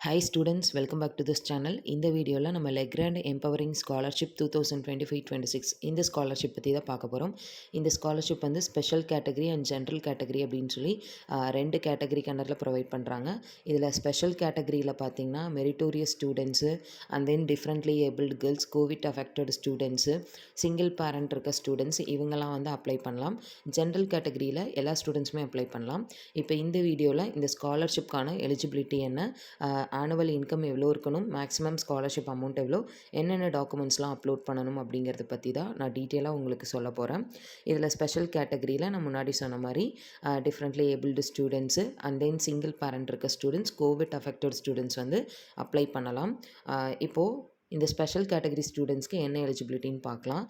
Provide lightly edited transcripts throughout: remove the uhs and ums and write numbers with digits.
Hi students, welcome back to this channel. இந்த வீடியோவில் நம்ம லெக்ராண்ட் எம்பவரிங் ஸ்காலர்ஷிப் 2025-26 இந்த ஸ்காலர்ஷிப் பற்றி தான் பார்க்க போகிறோம். இந்த ஸ்காலர்ஷிப் வந்து special category and general category அப்படின்னு சொல்லி ரெண்டு கேட்டகரி கண்டரில் ப்ரொவைட் பண்ணுறாங்க. இதில் ஸ்பெஷல் கேட்டகரியில் பார்த்தீங்கன்னா meritorious students and then differently abled girls, Covid affected students, single parent இருக்க ஸ்டூடெண்ட்ஸ் இவங்கெல்லாம் வந்து அப்ளை பண்ணலாம். ஜென்ரல் கேட்டகரியில் எல்லா ஸ்டூடெண்ட்ஸுமே அப்ளை பண்ணலாம். இப்போ இந்த வீடியோவில் இந்த ஸ்காலர்ஷிப்கான எலிஜிபிலிட்டி என்ன, ஆனுவல் இன்கம் எவ்வளோ இருக்கணும், மேக்ஸிமம் ஸ்காலர்ஷிப் அமௌண்ட் எவ்வளோ, என்னென்ன டாக்குமெண்ட்ஸ்லாம் அப்லோட் பண்ணணும் அப்படிங்கிறத பற்றி தான் நான் டீட்டெயிலாக உங்களுக்கு சொல்ல போகிறேன். இதில் ஸ்பெஷல் கேட்டகரியில் நான் முன்னாடி சொன்ன மாதிரி differently abled students and then single parent இருக்க ஸ்டூடெண்ட்ஸ், கோவிட் அஃபெக்டட் ஸ்டூடெண்ட்ஸ் வந்து அப்ளை பண்ணலாம். இப்போது இந்த ஸ்பெஷல் கேட்டகரி ஸ்டூடெண்ட்ஸ்க்கு என்ன எலிஜிபிலிட்டின்னு பார்க்கலாம்.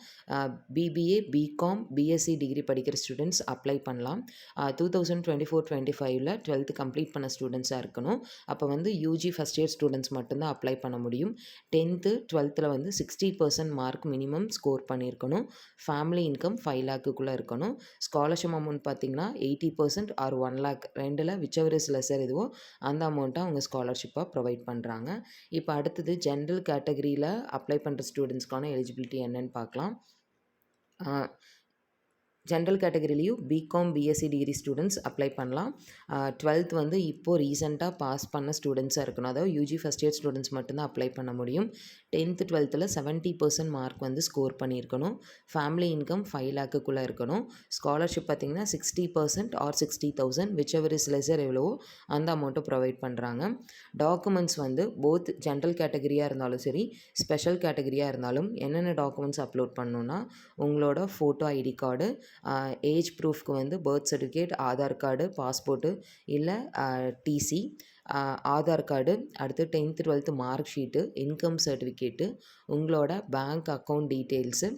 பிபிஏ, பிகாம், பிஎஸ்சி டிகிரி படிக்கிற ஸ்டூடெண்ட்ஸ் அப்ளை பண்ணலாம். 2024-25 12th கம்ப்ளீட் பண்ண ஸ்டூடெண்ட்ஸாக இருக்கணும். அப்போ வந்து யூஜி ஃபஸ்ட் இயர் ஸ்டூடெண்ட்ஸ் மட்டும்தான் அப்ளை பண்ண முடியும். 10th 12th வந்து 60% மார்க் மினிமம் ஸ்கோர் பண்ணியிருக்கணும். ஃபேமிலி இன்கம் 5 lakhக்குள்ளே இருக்கணும். ஸ்காலர்ஷிப் அமௌண்ட் பார்த்திங்கன்னா 80% ஆர் 1 lakh ரெண்டில் விச்சவர் இஸ் லெஸர் இதுவோ அந்த அமௌண்ட்டை அவங்க ஸ்காலர்ஷிப்பாக ப்ரொவைட் பண்ணுறாங்க. இப்போ அடுத்தது ஜென்ரல் கேட்டகரி அப்ளை பண்ணுற ஸ்டூடெண்ட்ஸ்க்கான எலிஜிபிலிட்டி என்னன்னு பார்க்கலாம். ஜென்ரல் கேட்டகரிலையும் BCom, BSc degree students apply பண்ணலாம். 12th வந்து இப்போது ரீசெண்டாக பாஸ் பண்ண ஸ்டூடெண்ட்ஸாக இருக்கணும். அதாவது யூஜி ஃபஸ்ட் இயர் ஸ்டூடெண்ட்ஸ் மட்டும்தான் அப்ளை பண்ண முடியும். 10th 12th 70% மார்க் வந்து ஸ்கோர் பண்ணியிருக்கணும். ஃபேமிலி இன்கம் 5 lakhக்குள்ளே இருக்கணும். ஸ்காலர்ஷிப் பார்த்திங்கன்னா 60% ஆர் 60,000 விச்சவர் இஸ் லெஸர் எவ்வளவோ அந்த அமௌண்ட்டை ப்ரொவைட் பண்ணுறாங்க. டாக்குமெண்ட்ஸ் வந்து போத் ஜென்ரல் கேட்டகரியாக இருந்தாலும் சரி, ஸ்பெஷல் கேட்டகரியாக இருந்தாலும் என்னென்ன டாக்குமெண்ட்ஸ் அப்லோட் பண்ணணுன்னா, உங்களோட ஃபோட்டோ, ஐடி கார்டு, ஏஜ் ப்ரூஃப்க்கு வந்து birth certificate, Aadhaar card, passport இல்லை டிசி, ஆதார் கார்டு, அடுத்து 10th 12th mark sheet, income certificate, உங்களோட bank account details,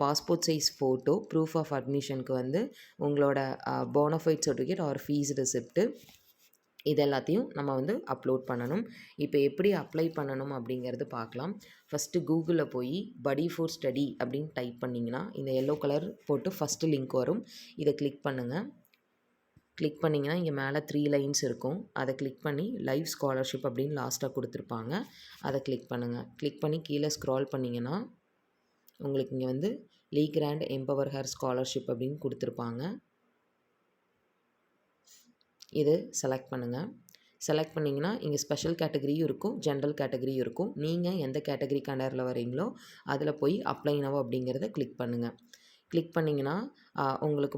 passport size photo, proof of அட்மிஷனுக்கு வந்து உங்களோட bonafide certificate or fees receipt, இது எல்லாத்தையும் நம்ம வந்து அப்லோட் பண்ணணும். இப்போ எப்படி அப்ளை பண்ணணும் அப்படிங்கிறது பார்க்கலாம். ஃபஸ்ட்டு கூகுளில் போய் படி ஃபார் ஸ்டடி அப்படின்னு டைப் பண்ணிங்கன்னா இந்த எல்லோ கலர் போட்டு ஃபஸ்ட்டு லிங்க் வரும். இதை கிளிக் பண்ணுங்கள். கிளிக் பண்ணிங்கன்னா இங்கே மேலே 3 lines இருக்கும். அதை கிளிக் பண்ணி லைவ் ஸ்காலர்ஷிப் அப்படின்னு லாஸ்ட்டாக கொடுத்துருப்பாங்க. அதை கிளிக் பண்ணுங்கள். கிளிக் பண்ணி கீழே ஸ்க்ரால் பண்ணிங்கன்னா உங்களுக்கு இங்கே வந்து லெக்ராண்ட் எம்பவர் ஹர் ஸ்காலர்ஷிப் அப்படின்னு கொடுத்துருப்பாங்க. இது செலக்ட் பண்ணுங்கள். செலக்ட் பண்ணிங்கன்னா இங்கே ஸ்பெஷல் கேட்டகரியும் இருக்கும், ஜென்ரல் கேட்டகரியும் இருக்கும். நீங்கள் எந்த கேட்டகரி கண்டரில் வரீங்களோ அதில் போய் அப்ளை நவ் அப்படிங்கிறத கிளிக் பண்ணுங்கள். கிளிக் பண்ணிங்கன்னா உங்களுக்கு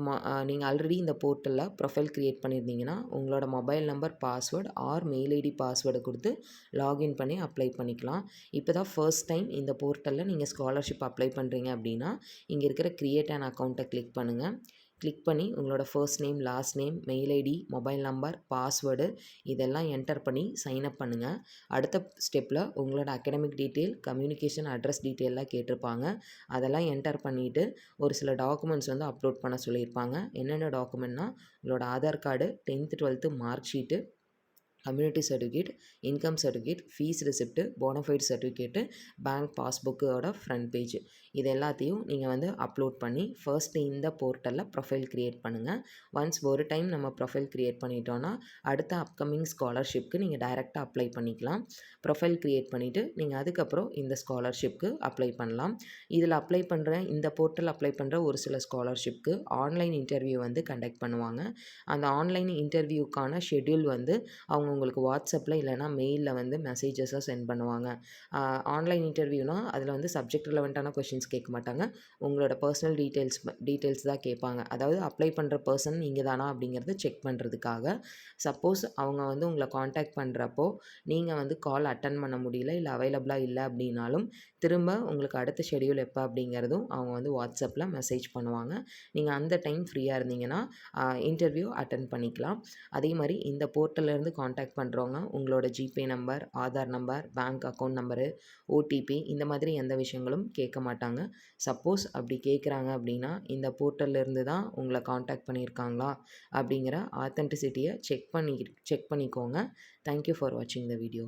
நீங்கள் ஆல்ரெடி இந்த போர்ட்டலில் ப்ரொஃபைல் க்ரியேட் பண்ணியிருந்தீங்கன்னா உங்களோட mobile number, password or mail ID பாஸ்வேர்டை கொடுத்து லாகின் பண்ணி அப்ளை பண்ணிக்கலாம். இப்போ தான் ஃபர்ஸ்ட் டைம் இந்த போர்ட்டலில் நீங்கள் ஸ்காலர்ஷிப் அப்ளை பண்ணுறீங்க அப்படின்னா இங்கே இருக்கிற க்ரியேட் அன் அக்கௌண்ட்டை கிளிக் பண்ணுங்கள். கிளிக் பண்ணி உங்களோட first name, last name, mail ID, mobile number, password இதெல்லாம் என்டர் பண்ணி சைன்அப் பண்ணுங்கள். அடுத்த ஸ்டெப்பில் உங்களோட அகடமிக் டீட்டெயில், கம்யூனிகேஷன் அட்ரஸ் டீட்டெயிலாம் கேட்டிருப்பாங்க. அதெல்லாம் என்டர் பண்ணிவிட்டு ஒரு சில டாக்குமெண்ட்ஸ் வந்து அப்லோட் பண்ண சொல்லியிருப்பாங்க. என்னென்ன டாக்குமெண்ட்னால் உங்களோட Aadhaar card, 10th 12th mark sheet, community certificate, income certificate, fees receipt, bonafide certificate, bank பாஸ்புக்கோட ஃப்ரண்ட் பேஜ் இது எல்லாத்தையும் நீங்கள் வந்து அப்லோட் பண்ணி ஃபர்ஸ்ட்டு இந்த போர்ட்டலில் ப்ரொஃபைல் க்ரியேட் பண்ணுங்கள். ஒன்ஸ் ஒரு டைம் நம்ம ப்ரொஃபைல் க்ரியேட் பண்ணிட்டோன்னா அடுத்த அப்கமிங் ஸ்காலர்ஷிப்க்கு நீங்கள் டைரெக்டாக அப்ளை பண்ணிக்கலாம். ப்ரொஃபைல் க்ரியேட் பண்ணிவிட்டு நீங்கள் அதுக்கப்புறம் இந்த ஸ்காலர்ஷிப்க்கு அப்ளை பண்ணலாம். இதில் அப்ளை பண்ணுற இந்த போர்ட்டல் அப்ளை பண்ணுற ஒரு சில ஸ்காலர்ஷிப்க்கு ஆன்லைன் இன்டர்வியூ வந்து கண்டக்ட் பண்ணுவாங்க. அந்த ஆன்லைன் இன்டர்வியூக்கான ஷெட்யூல் வந்து அவங்க உங்களுக்கு வாட்ஸ்அப்பில் இல்லைனா மெயிலில் வந்து மெசேஜஸாக சென்ட் பண்ணுவாங்க. ஆன்லைன் இன்டர்வியூனால் அதில் வந்து சப்ஜெக்ட் ரிலவெண்ட்டான கொஷின்ஸ் கேட்க மாட்டாங்க. உங்களோட பர்சனல் டீட்டெயில்ஸ் தான் கேட்பாங்க. அதாவது அப்ளை பண்ணுற பர்சன் நீங்கள் தானா அப்படிங்கிறத செக் பண்ணுறதுக்காக. சப்போஸ் அவங்க வந்து உங்களை காண்டாக்ட் பண்ணுறப்போ நீங்கள் வந்து கால் அட்டன் பண்ண முடியல, இல்லை அவைலபிளாக இல்லை அப்படின்னாலும் திரும்ப உங்களுக்கு அடுத்த ஷெட்யூல் எப்போ அப்படிங்கிறதும் அவங்க வந்து வாட்ஸ்அப்பில் மெசேஜ் பண்ணுவாங்க. நீங்கள் அந்த டைம் ஃப்ரீயாக இருந்தீங்கன்னா இன்டர்வியூ அட்டன் பண்ணிக்கலாம். அதே மாதிரி இந்த போர்ட்டல்லேருந்து காண்டாக்ட் பண்ணுறவங்க உங்களோட GPay number, Aadhaar number, bank account number, OTP இந்த மாதிரி எந்த விஷயங்களும் கேட்க மாட்டாங்க. சப்போஸ் அப்படி கேட்குறாங்க அப்படின்னா இந்த போர்ட்டல்லேருந்து தான் உங்களை காண்டாக்ட் பண்ணியிருக்காங்களா அப்படிங்கிற ஆத்தென்டிசிட்டியை செக் பண்ணிக்கோங்க. தேங்க்யூ ஃபார் வாட்சிங் த வீடியோ.